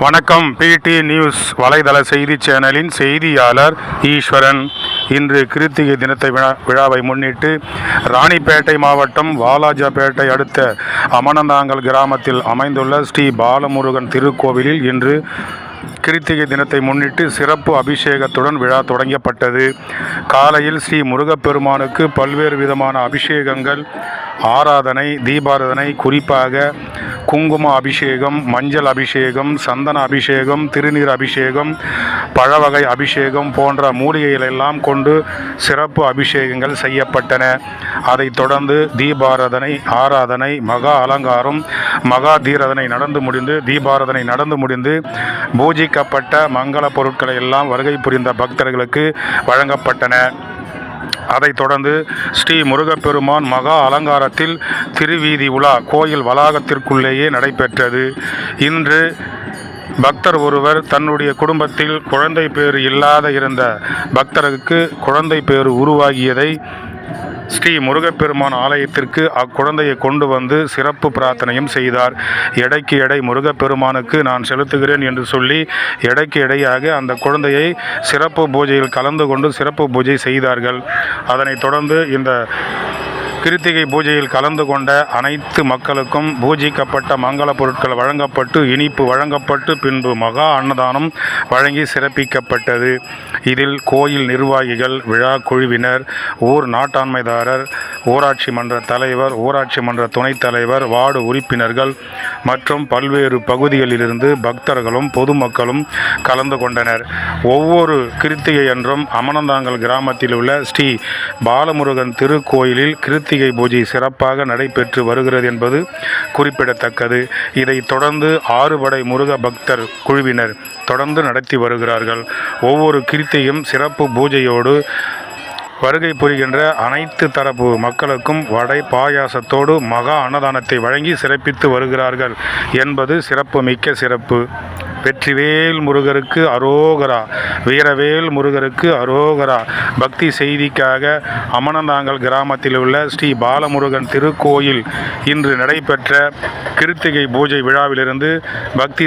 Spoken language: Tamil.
வணக்கம். பிடி நியூஸ் வலைதள செய்தி சேனலின் செய்தியாளர் ஈஸ்வரன். இன்று கிருத்திகை தினத்தை விழாவை முன்னிட்டு ராணிப்பேட்டை மாவட்டம் வாலாஜாபேட்டை அடுத்த அமனந்தாங்கல் கிராமத்தில் அமைந்துள்ள ஸ்ரீ பாலமுருகன் திருக்கோவிலில் இன்று கிருத்திகை தினத்தை முன்னிட்டு சிறப்பு அபிஷேகத்துடன் விழா தொடங்கப்பட்டது. காலையில் ஸ்ரீ முருகப்பெருமானுக்கு பல்வேறு விதமான அபிஷேகங்கள், ஆராதனை, தீபாராதனை, குறிப்பாக குங்கும அபிஷேகம், மஞ்சள் அபிஷேகம், சந்தன அபிஷேகம், திருநீர் அபிஷேகம், பழவகை அபிஷேகம் போன்ற மூலிகைகளெல்லாம் கொண்டு சிறப்பு அபிஷேகங்கள் செய்யப்பட்டன. அதைத் தொடர்ந்து தீபாராதனை, ஆராதனை, மகா அலங்காரம், மகா தீராதனை நடந்து முடிந்து பூஜிக்கப்பட்ட மங்கள பொருட்களை எல்லாம் வருகை புரிந்த பக்தர்களுக்கு வழங்கப்பட்டன. அதைத் தொடர்ந்து ஸ்ரீ முருகப்பெருமான் மகா அலங்காரத்தில் திருவீதி உலா கோயில் வளாகத்திற்குள்ளேயே நடைபெற்றது. இன்று பக்தர் ஒருவர் தன்னுடைய குடும்பத்தில் குழந்தை பேறு இல்லாத இருந்த பக்தருக்கு குழந்தை பேறு உருவாகியதை ஸ்ரீ முருகப்பெருமான் ஆலயத்திற்கு அக்குழந்தையை கொண்டு வந்து சிறப்பு பிரார்த்தனையும் செய்தார். எடைக்கு எடை முருகப்பெருமானுக்கு நான் செலுத்துகிறேன் என்று சொல்லி எடைக்கு எடையாக அந்த குழந்தையை சிறப்பு பூஜையில் கலந்து கொண்டு சிறப்பு பூஜை செய்தார்கள். அதனைத் தொடர்ந்து இந்த கிருத்திகை பூஜையில் கலந்து கொண்ட அனைத்து மக்களுக்கும் பூஜிக்கப்பட்ட மங்கள பொருட்கள் வழங்கப்பட்டு, இனிப்பு வழங்கப்பட்டு, பின்பு மகா அன்னதானம் வழங்கி சிறப்பிக்கப்பட்டது. இதில் கோயில் நிர்வாகிகள், விழா குழுவினர், ஊர் நாட்டாண்மைதாரர், ஊராட்சி மன்ற தலைவர், ஊராட்சி மன்ற துணைத் தலைவர், வார்டு உறுப்பினர்கள் மற்றும் பல்வேறு பகுதிகளிலிருந்து பக்தர்களும் பொதுமக்களும் கலந்து கொண்டனர். ஒவ்வொரு கிருத்திகை அன்றும் அமனந்தாங்கல் கிராமத்தில் உள்ள ஸ்ரீ பாலமுருகன் திருக்கோயிலில் கிருத்திகை பூஜை சிறப்பாக நடைபெற்று வருகிறது என்பது குறிப்பிடத்தக்கது. இதைத் தொடர்ந்து 6 படை முருக பக்தர் குழுவினர் தொடர்ந்து நடத்தி வருகிறார்கள். ஒவ்வொரு கிருத்திகையும் சிறப்பு பூஜையோடு வருகை புரிகின்ற அனைத்து தரப்பு மக்களுக்கும் வடை பாயாசத்தோடு மகா அன்னதானத்தை வழங்கி சிறப்பித்து வருகிறார்கள் என்பது சிறப்பு மிக்க சிறப்பு. வெற்றிவேல் முருகருக்கு அரோகரா, வீரவேல் முருகருக்கு அரோகரா. பக்தி செய்திக்காக அமனந்தாங்கல் கிராமத்தில் உள்ள ஸ்ரீ பாலமுருகன் திருக்கோயில் இன்று நடைபெற்ற கிருத்திகை பூஜை விழாவிலிருந்து பக்தி